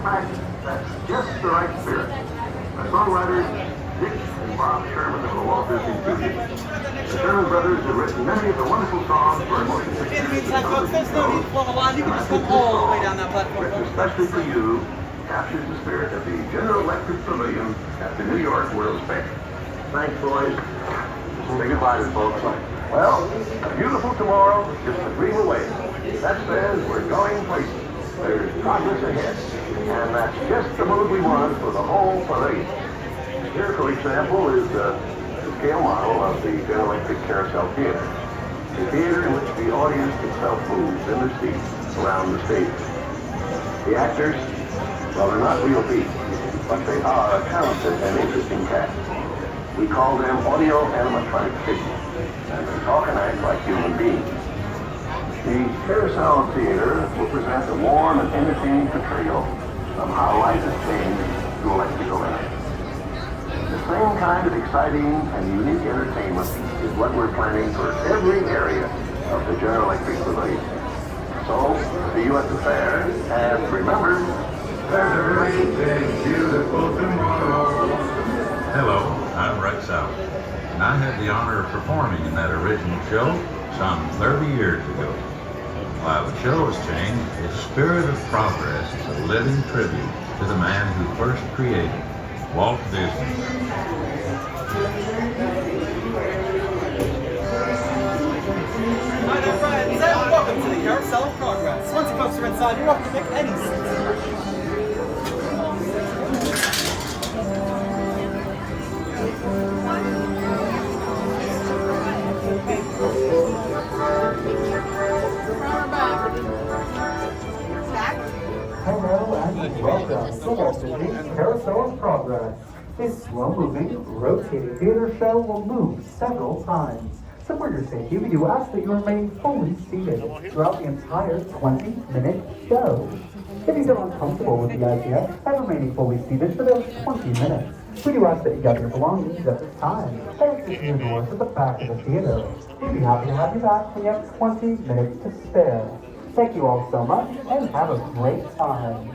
fact, that's just the right spirit. The songwriters, Dick and Bob Sherman of the Walt Disney Studios. The Sherman brothers have written many of the wonderful songs for motion pictures. In the meantime, folks, there's no need to form a line. You can just come all the way down that platform. Written especially for you, captures the spirit of the General Electric Pavilion at the New York World's Fair. Thanks, boys. Say goodbye to folks. Well, a beautiful tomorrow, just a dream away. That says we're going places. There's progress ahead, and that's just the mood we want for the whole pavilion. Here, for example, is the scale model of the General Electric Carousel Theater. The theater in which the audience itself moves in the seats around the stage. The actors, well, they're not real people, but they are a talented and interesting cast. We call them audio animatronic figures, and they talk and act like human beings. The Carousel Theater will present a warm and entertaining portrayal of how life has changed through electrical energy. The same kind of exciting and unique entertainment is what we're planning for every area of the General Electric Pavilion. So, see you at the fair, and remember, there's a great big beautiful tomorrow. Hello, I'm Rex Out, and I had the honor of performing in that original show some 30 years ago. While the show has changed, its spirit of progress is a living tribute to the man who first created Walt Disney. Hi there, friends, and welcome to the Carousel of Progress. Once you folks are inside, you're welcome to pick any seat. Hello and welcome to Walt Disney Carousel of Progress. This slow-moving, rotating theater show will move several times. So for your safety, we do ask that you remain fully seated throughout the entire 20-minute show. If you feel uncomfortable with the idea of remaining fully seated for those 20 minutes, we do ask that you gather your belongings at this time and exit your doors at the back of the theater. We'd be happy to have you back when you have 20 minutes to spare. Thank you all so much, and have a great time.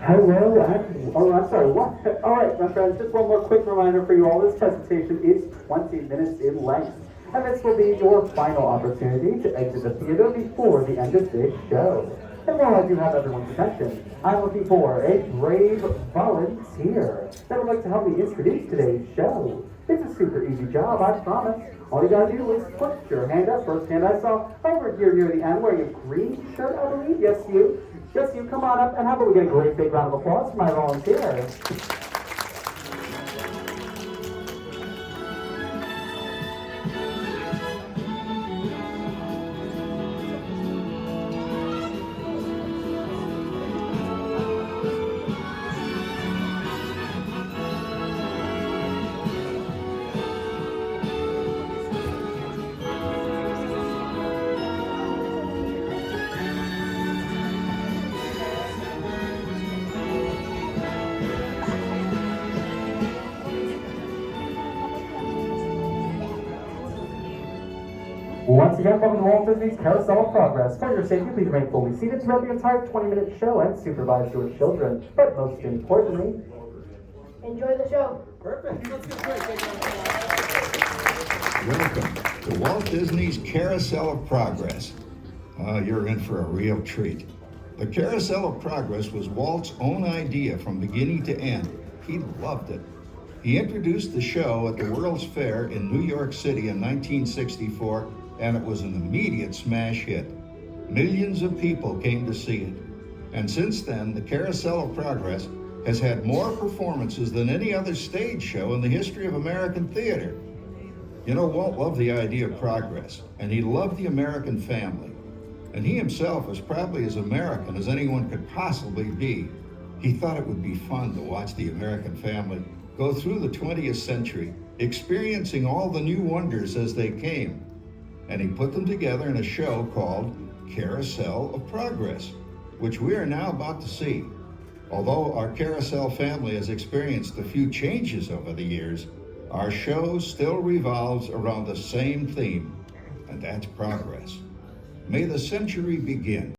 Hello, I'm sorry, what? All right, my friends, just one more quick reminder for you all. This presentation is 20 minutes in length, and this will be your final opportunity to exit the theater before the end of this show. And while I do have everyone's attention, I'm looking for a brave volunteer that would like to help me introduce today's show. It's a super easy job, I promise. All you gotta do is put your hand up. First hand I saw over here near the end wearing a green shirt, I believe. Yes, you. Yes, you. Come on up, and how about we get a great big round of applause for my volunteer. Once again, welcome to Walt Disney's Carousel of Progress. For your safety, please remain fully seated throughout the entire 20-minute show and supervise your children. But most importantly, enjoy the show. Perfect. Let's get great. Welcome to Walt Disney's Carousel of Progress. You're in for a real treat. The Carousel of Progress was Walt's own idea from beginning to end. He loved it. He introduced the show at the World's Fair in New York City in 1964, and it was an immediate smash hit. Millions of people came to see it. And since then, the Carousel of Progress has had more performances than any other stage show in the history of American theater. You know, Walt loved the idea of progress, and he loved the American family. and he himself was probably as American as anyone could possibly be. He thought it would be fun to watch the American family go through the 20th century, experiencing all the new wonders as they came. And he put them together in a show called Carousel of Progress, which we are now about to see. Although our Carousel family has experienced a few changes over the years, our show still revolves around the same theme, and that's progress. May the century begin.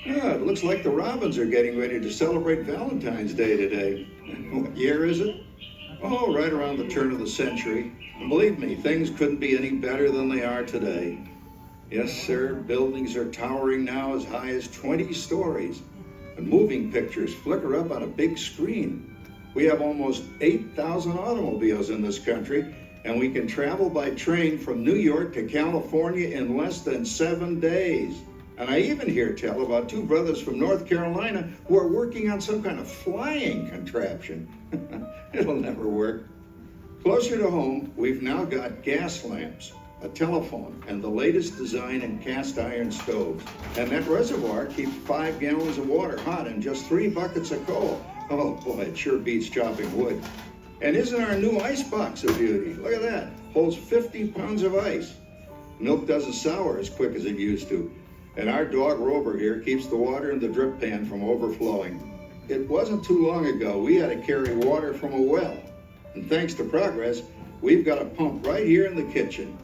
Yeah, it looks like the Robins are getting ready to celebrate Valentine's Day today. What year is it? Oh, right around the turn of the century. And believe me, things couldn't be any better than they are today. Yes, sir, buildings are towering now as high as 20 stories. And moving pictures flicker up on a big screen. We have almost 8,000 automobiles in this country, and we can travel by train from New York to California in less than 7 days. And I even hear tell about two brothers from North Carolina who are working on some kind of flying contraption. It'll never work. Closer to home, we've now got gas lamps, a telephone, and the latest design in cast iron stoves. And that reservoir keeps 5 gallons of water hot in just 3 buckets of coal. Oh boy, it sure beats chopping wood. And isn't our new ice box a beauty? Look at that, holds 50 pounds of ice. Milk doesn't sour as quick as it used to. And our dog Rover here keeps the water in the drip pan from overflowing. It wasn't too long ago we had to carry water from a well. And thanks to progress, we've got a pump right here in the kitchen.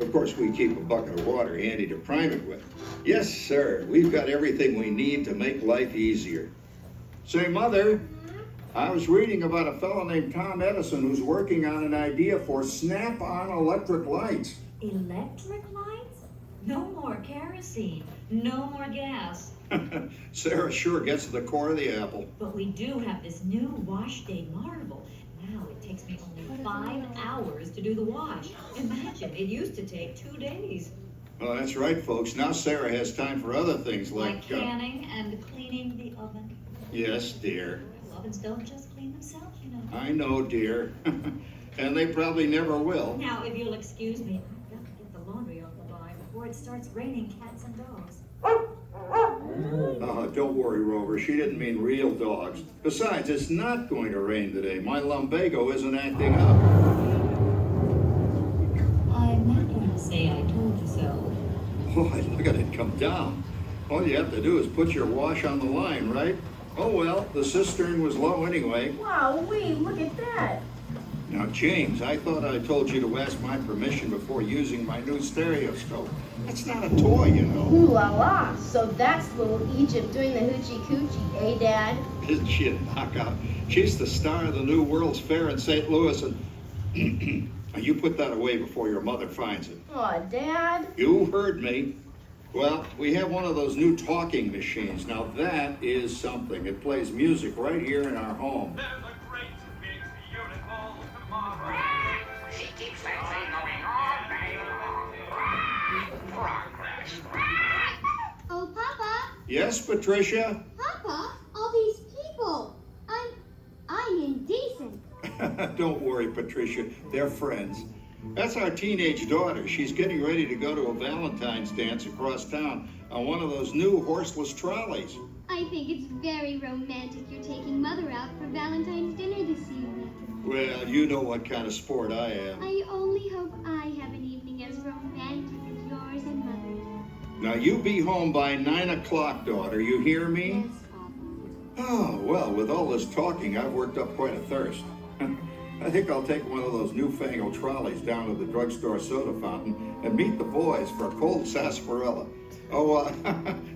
Of course, we keep a bucket of water handy to prime it with. Yes, sir, we've got everything we need to make life easier. Say, Mother, I was reading about a fellow named Tom Edison who's working on an idea for snap-on electric lights. Electric lights? No more kerosene, no more gas. Sarah sure gets to the core of the apple. But we do have this new wash day marvel. Now it takes me only 5 hours to do the wash. Imagine, it used to take 2 days. Well, that's right, folks. Now Sarah has time for other things Like canning and cleaning the oven. Yes, dear. Ovens don't just clean themselves, you know. I know, dear. And they probably never will. Now, if you'll excuse me, I've got to get the laundry off the line before it starts raining cats and dogs. Don't worry, Rover. She didn't mean real dogs. Besides, it's not going to rain today. My lumbago isn't acting up. I'm not going to say I told you so. Boy, look at it come down. All you have to do is put your wash on the line, right? Oh, well, the cistern was low anyway. Wow, look at that. Now, James, I thought I told you to ask my permission before using my new stereoscope. That's not a toy, you know. Ooh la la. So that's little Egypt doing the hoochie coochie, eh, Dad? Isn't she a knockout? She's the star of the new World's Fair in St. Louis, and you put that away before your mother finds it. Aw, Dad. You heard me. Well, we have one of those new talking machines. Now that is something. It plays music right here in our home. There's a great big beautiful tomorrow. She keeps that thing going all day long. Progress. Oh, Papa! Yes, Patricia? Papa, all these people. I'm indecent. Don't worry, Patricia. They're friends. That's our teenage daughter. She's getting ready to go to a Valentine's dance across town on one of those new horseless trolleys. I think it's very romantic you're taking Mother out for Valentine's dinner this evening. Well, you know what kind of sport I am. I only hope I have an evening as romantic as yours and Mother's. Now, you be home by 9 o'clock, daughter. You hear me? Yes, Papa. Oh, well, with all this talking, I've worked up quite a thirst. I think I'll take one of those newfangled trolleys down to the drugstore soda fountain and meet the boys for a cold sarsaparilla. Oh,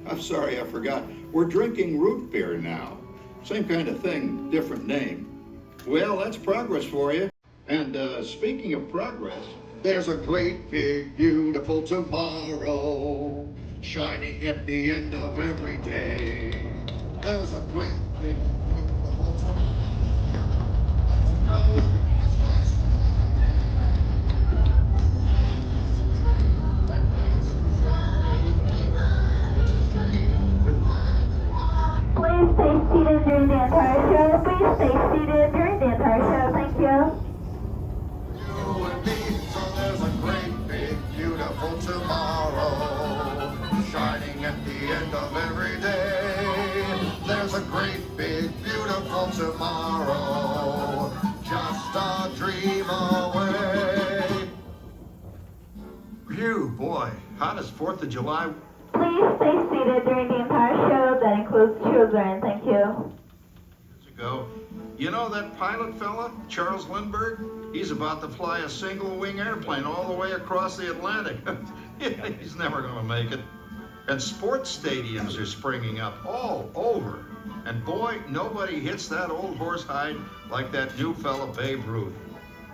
I'm sorry, I forgot. We're drinking root beer now. Same kind of thing, different name. Well, that's progress for you. And speaking of progress, there's a great big beautiful tomorrow shining at the end of every day. There's a great big beautiful tomorrow. Please stay seated during the entire show. Please stay seated during the entire show. Thank you. You and me, so there's a great big beautiful tomorrow shining at the end of every day. There's a great big beautiful tomorrow, just a dream away. Phew, boy, how does 4th of July? Please stay seated during the entire show. That includes children. Thank you. Years ago, you know that pilot fella, Charles Lindbergh? He's about to fly a single-wing airplane all the way across the Atlantic. He's never going to make it. And sports stadiums are springing up all over. And boy, nobody hits that old horse hide like that new fella Babe Ruth.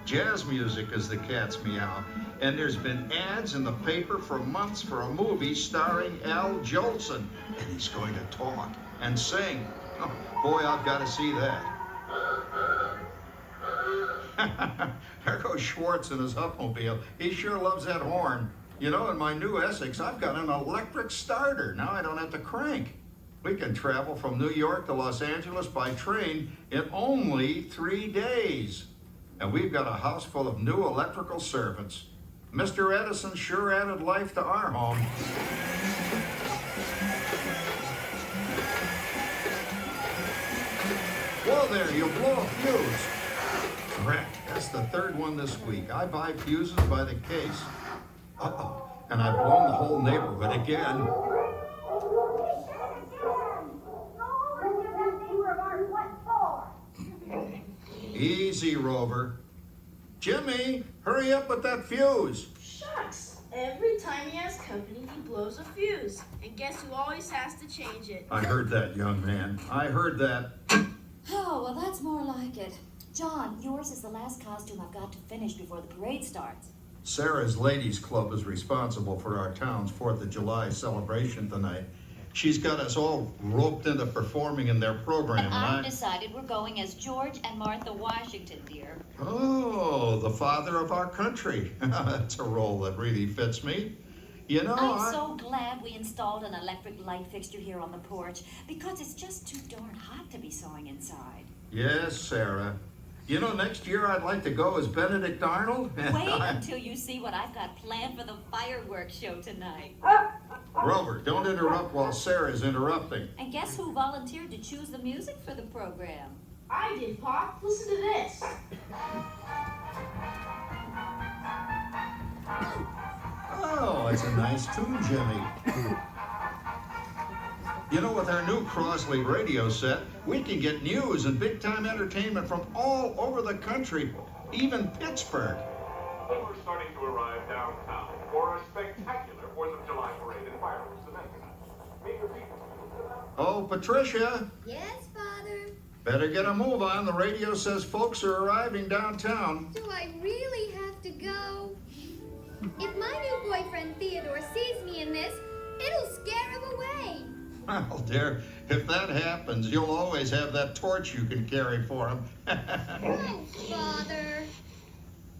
Jazz music is the cat's meow. And there's been ads in the paper for months for a movie starring Al Jolson. And he's going to talk and sing. Oh, boy, I've got to see that. There goes Schwartz in his Huffmobile. He sure loves that horn. You know, in my new Essex, I've got an electric starter. Now I don't have to crank. We can travel from New York to Los Angeles by train in only 3 days. And we've got a house full of new electrical servants. Mr. Edison sure added life to our home. Whoa there, you'll blow a fuse. Correct, that's the 3rd one this week. I buy fuses by the case. Uh-oh, and I've blown the whole neighborhood again. Easy, Rover. Jimmy, hurry up with that fuse. Shucks. Every time he has company, he blows a fuse. And guess who always has to change it? I heard that, young man. I heard that. Oh, well, that's more like it. John, yours is the last costume I've got to finish before the parade starts. Sarah's Ladies Club is responsible for our town's 4th of July celebration tonight. She's got us all roped into performing in their program. And I've decided we're going as George and Martha Washington, dear. Oh, the father of our country. That's a role that really fits me. You know, I'm so glad we installed an electric light fixture here on the porch, because it's just too darn hot to be sewing inside. Yes, Sarah. You know, next year I'd like to go as Benedict Arnold. Wait until you see what I've got planned for the fireworks show tonight. Rover, don't interrupt while Sarah's interrupting. And guess who volunteered to choose the music for the program? I did, Pop. Listen to this. Oh, it's a nice tune, Jimmy. You know, with our new Crosley radio set, we can get news and big-time entertainment from all over the country, even Pittsburgh. We're starting to arrive downtown for a spectacular 4th of July parade and fireworks event tonight. Meet your people. Oh, Patricia. Yes, Father? Better get a move on. The radio says folks are arriving downtown. Do I really have to go? If my new boyfriend Theodore sees me in this, it'll scare him away. Well, dear, if that happens, you'll always have that torch you can carry for him. Oh, Father.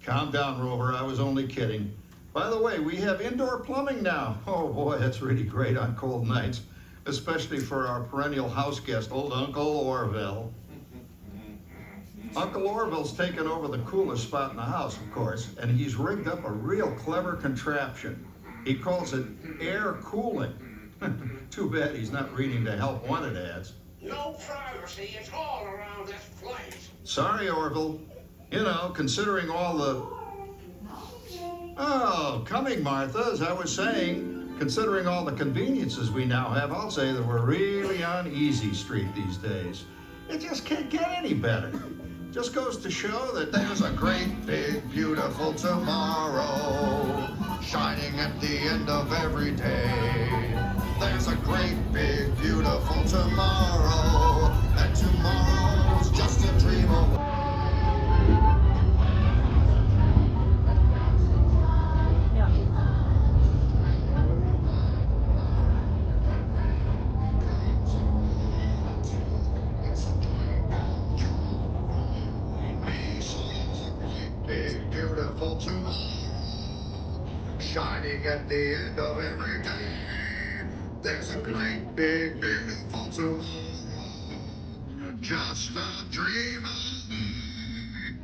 Calm down, Rover. I was only kidding. By the way, we have indoor plumbing now. Oh, boy, that's really great on cold nights, especially for our perennial house guest, old Uncle Orville. Uncle Orville's taken over the coolest spot in the house, of course, and he's rigged up a real clever contraption. He calls it air cooling. Too bad he's not reading the help wanted ads. No privacy at all around this place. Sorry, Orville. You know, considering all the... Oh, coming, Martha, as I was saying, considering all the conveniences we now have, I'll say that we're really on easy street these days. It just can't get any better. Just goes to show that there's a great, big, beautiful tomorrow shining at the end of every day. There's a great, big, beautiful tomorrow, and tomorrow's just a dream away. Big, beautiful tomorrow, shining at the end of every day. There's a great, big, beautiful tomorrow, just a dream away.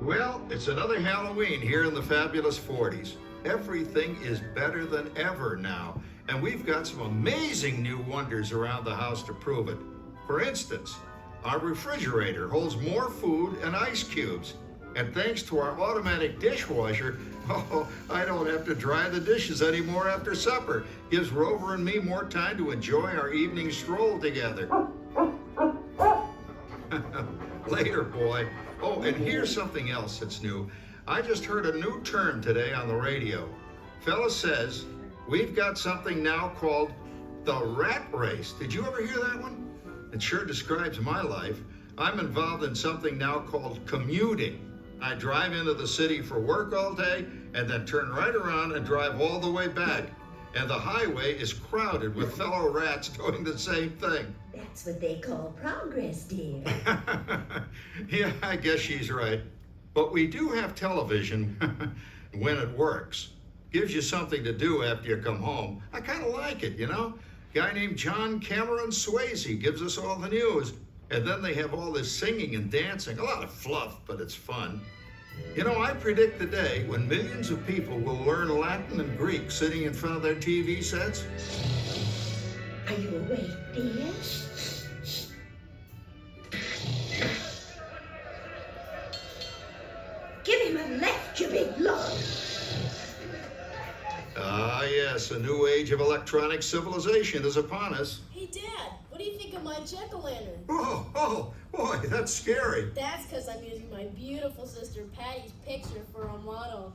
Well, it's another Halloween here in the fabulous 40s. Everything is better than ever now, and we've got some amazing new wonders around the house to prove it. For instance, our refrigerator holds more food and ice cubes. And thanks to our automatic dishwasher, I don't have to dry the dishes anymore after supper. Gives Rover and me more time to enjoy our evening stroll together. Later, boy. Oh, and here's something else that's new. I just heard a new term today on the radio. Fella says, we've got something now called the rat race. Did you ever hear that one? It sure describes my life. I'm involved in something now called commuting. I drive into the city for work all day and then turn right around and drive all the way back. And the highway is crowded with fellow rats doing the same thing. That's what they call progress, dear. Yeah, I guess she's right. But we do have television when it works. Gives you something to do after you come home. I kind of like it, you know? Guy named John Cameron Swayze gives us all the news. And then they have all this singing and dancing. A lot of fluff, but it's fun. You know, I predict the day when millions of people will learn Latin and Greek sitting in front of their TV sets. Are you awake, dear? Give him a left, you big lord. Ah, yes, a new age of electronic civilization is upon us. Hey, Dad, what do you think of my jack-o'-lantern? Oh, boy, that's scary. That's because I'm using my beautiful sister Patty's picture for a model.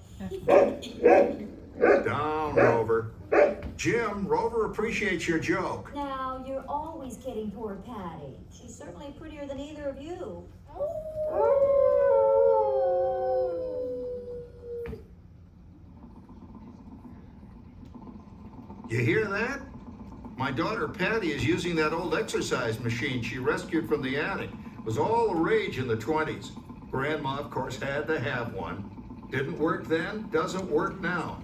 Down, Rover. Jim, Rover appreciates your joke. Now, you're always kidding poor Patty. She's certainly prettier than either of you. You hear that? My daughter Patty is using that old exercise machine she rescued from the attic. It was all the rage in the 20s. Grandma, of course, had to have one. Didn't work then, doesn't work now.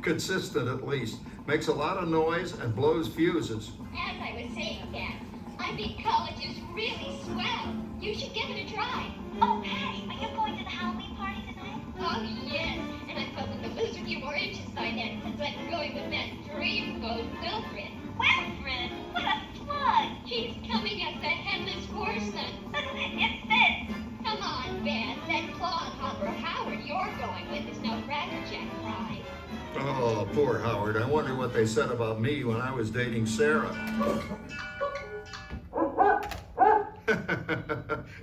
Consistent, at least. Makes a lot of noise and blows fuses. As I was saying, Dad, I think college is really swell. You should give it a try. Oh, Patty, are you going to the Halloween party tonight? Oh, yes. And I'm hoping to lose a few more inches by then, since I'm going with that dreamboat Wilfred. Wilfred, what a plug! He's coming as the headless horseman. It's this. Come on, Ben. That clodhopper Howard you're going with is no crackerjack prize. Oh, poor Howard. I wonder what they said about me when I was dating Sarah.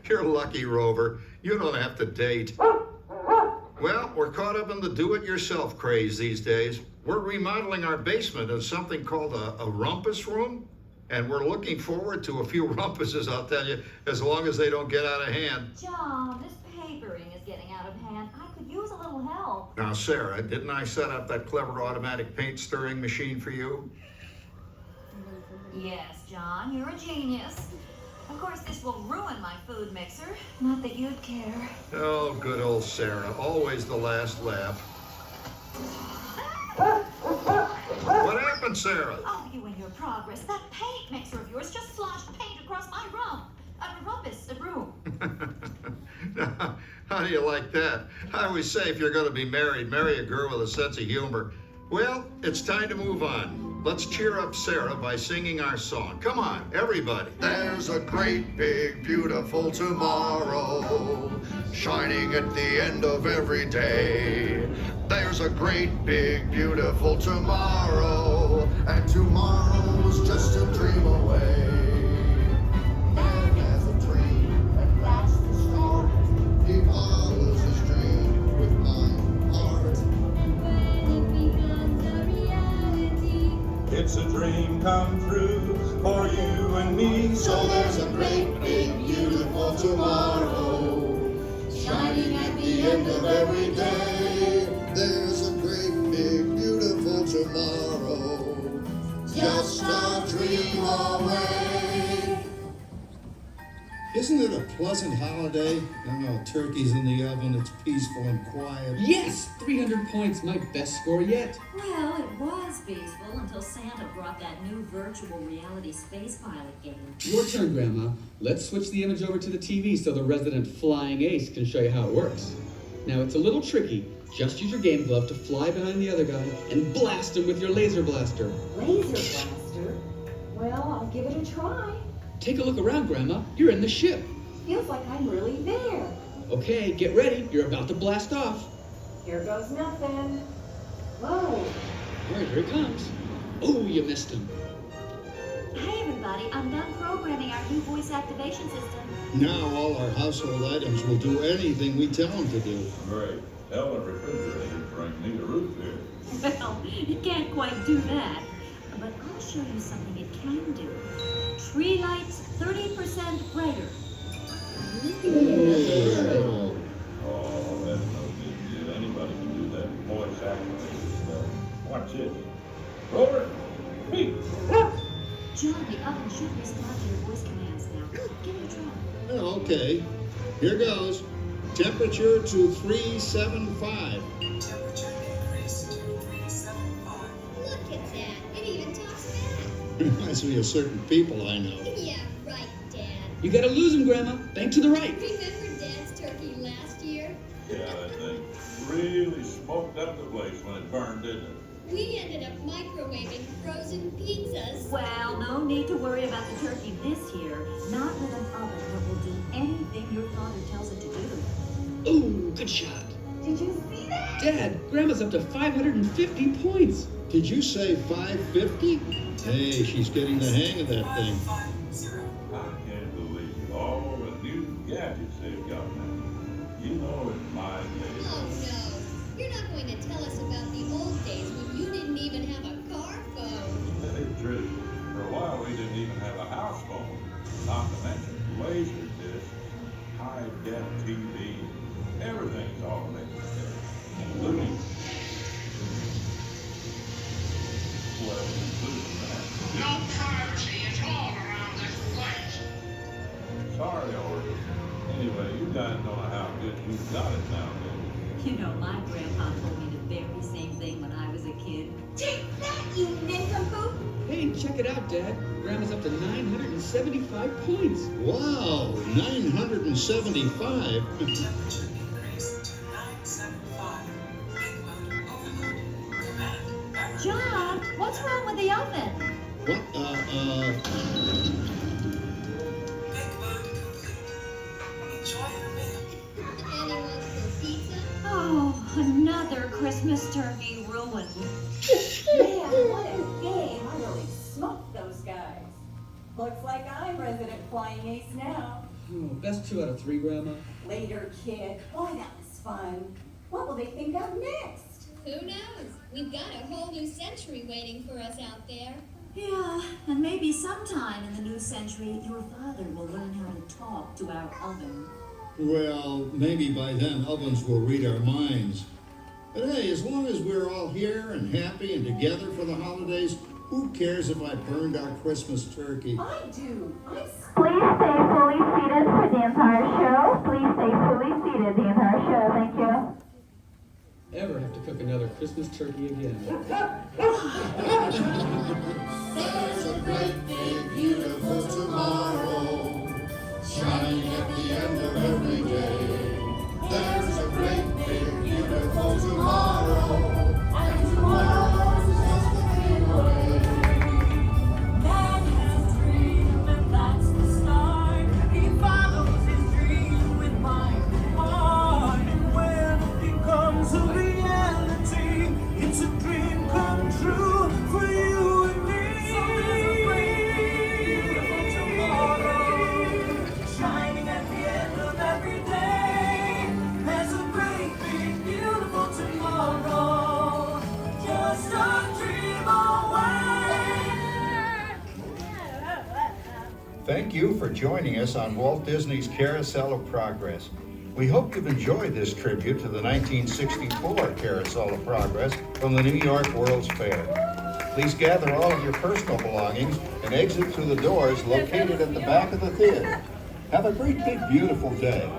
You're lucky, Rover. You don't have to date. Well, we're caught up in the do-it-yourself craze these days. We're remodeling our basement as something called a rumpus room, and we're looking forward to a few rumpuses, I'll tell you, as long as they don't get out of hand. John, this papering is getting out of hand. I could use a little help. Now, Sarah, didn't I set up that clever automatic paint stirring machine for you? Yes, John, you're a genius. Of course, this will ruin my food mixer. Not that you'd care. Oh, good old Sarah. Always the last laugh. What happened, Sarah? Oh, you and your progress. That paint mixer of yours just sloshed paint across my room. Now, how do you like that? I always say if you're going to be married, marry a girl with a sense of humor. Well, it's time to move on. Let's cheer up Sarah by singing our song. Come on, everybody. There's a great, big, beautiful tomorrow, shining at the end of every day. There's a great, big, beautiful tomorrow, and tomorrow's just a dream away. There's a dream, and that's the story. He follows his dream with mind, heart, It's a dream come true for you and me. So there's a great, big, beautiful tomorrow, shining at the end of every day. There's a great, big, beautiful tomorrow, just a dream away. Isn't it a pleasant holiday? Oh, turkey's in the oven, it's peaceful and quiet. Yes! 300 points, my best score yet. Well, it was peaceful until Santa brought that new virtual reality space pilot game. Your turn, Grandma. Let's switch the image over to the TV so the resident flying ace can show you how it works. Now, it's a little tricky. Just use your game glove to fly behind the other guy and blast him with your laser blaster. Laser blaster? Well, I'll give it a try. Take a look around, Grandma. You're in the ship. Feels like I'm really there. Okay, get ready. You're about to blast off. Here goes nothing. Whoa. All right, here it comes. Oh, you missed him. Hey, everybody, I'm done programming our new voice activation system. Now all our household items will do anything we tell them to do. Great. Tell the refrigerator drink need a roof here. Well, you can't quite do that. But I'll show you something it can do. Tree lights 30% brighter. Oh, that's no big deal. Anybody can do that voice activation stuff. Watch it. Roller, speak. John, the oven should respond to your voice commands now. Give it a try. Okay, here goes. Temperature to 375. Temperature increase to 375. Look at that. It even talks back. Reminds me of certain people I know. Yeah, right, Dad. You gotta lose him, Grandma. Bank to the right. Remember Dad's turkey last year? Yeah, that thing really smoked up the place when it burned, didn't it? We ended up microwaving frozen pizzas. Well, no need to worry about the turkey this year. Not with an oven that will do anything your father tells it to do. Ooh, good shot. Did you see that? Dad, Grandma's up to 550 points. Did you say 550? Hey, she's getting the hang of that thing. I can't believe all the new gadgets they've got now. You know, in my days. Oh, no. You're not going to tell us about the old days when you didn't even have a car phone. That is true. For a while, we didn't even have a house phone. Not to mention laser discs, high-def TV. Everything's automated today, including, well, including that. No privacy at all around this place. Sorry, Orland. Anyway, you guys don't know how good you've got it now, do you? You know, my grandpa told me the very same thing when I was a kid. Take that, you nincompoop! Hey, check it out, Dad. Grandma's up to 975 points. Wow, 975. John, what's wrong with the oven? What? Anyone for pizza? Oh, another Christmas turkey ruined. Man, what a game. I really smoked those guys. Looks like I'm resident flying ace now. Oh, best 2 out of 3, Grandma. Later, kid. Boy, that was fun. What will they think of next? Who knows? We've got a whole new century waiting for us out there. Yeah, and maybe sometime in the new century, your father will learn how to talk to our oven. Well, maybe by then ovens will read our minds. But hey, as long as we're all here and happy and together for the holidays, who cares if I burned our Christmas turkey? I do. Please stay fully seated for the entire show. Please stay fully seated the entire show. Thank you. Ever have to cook another Christmas turkey again? There's a great, big, beautiful tomorrow, shining at the end of every day. There's a great, big, beautiful tomorrow, and tomorrow's just a dream away. Man has a dream, and that's the start. He follows his dream with mind and heart, and when it becomes a reality, it's a dream come true for you. Thank you for joining us on Walt Disney's Carousel of Progress. We hope you've enjoyed this tribute to the 1964 Carousel of Progress from the New York World's Fair. Please gather all of your personal belongings and exit through the doors located at the back of the theater. Have a great big beautiful day.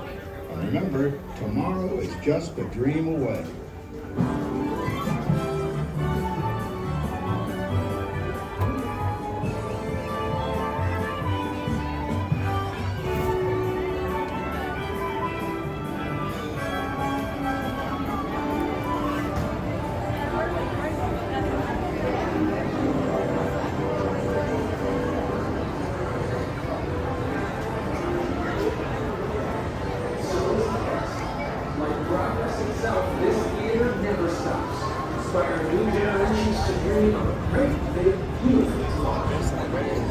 And remember, tomorrow is just a dream away. This theater never stops, inspiring new generations to dream of a great, big, beautiful tomorrow.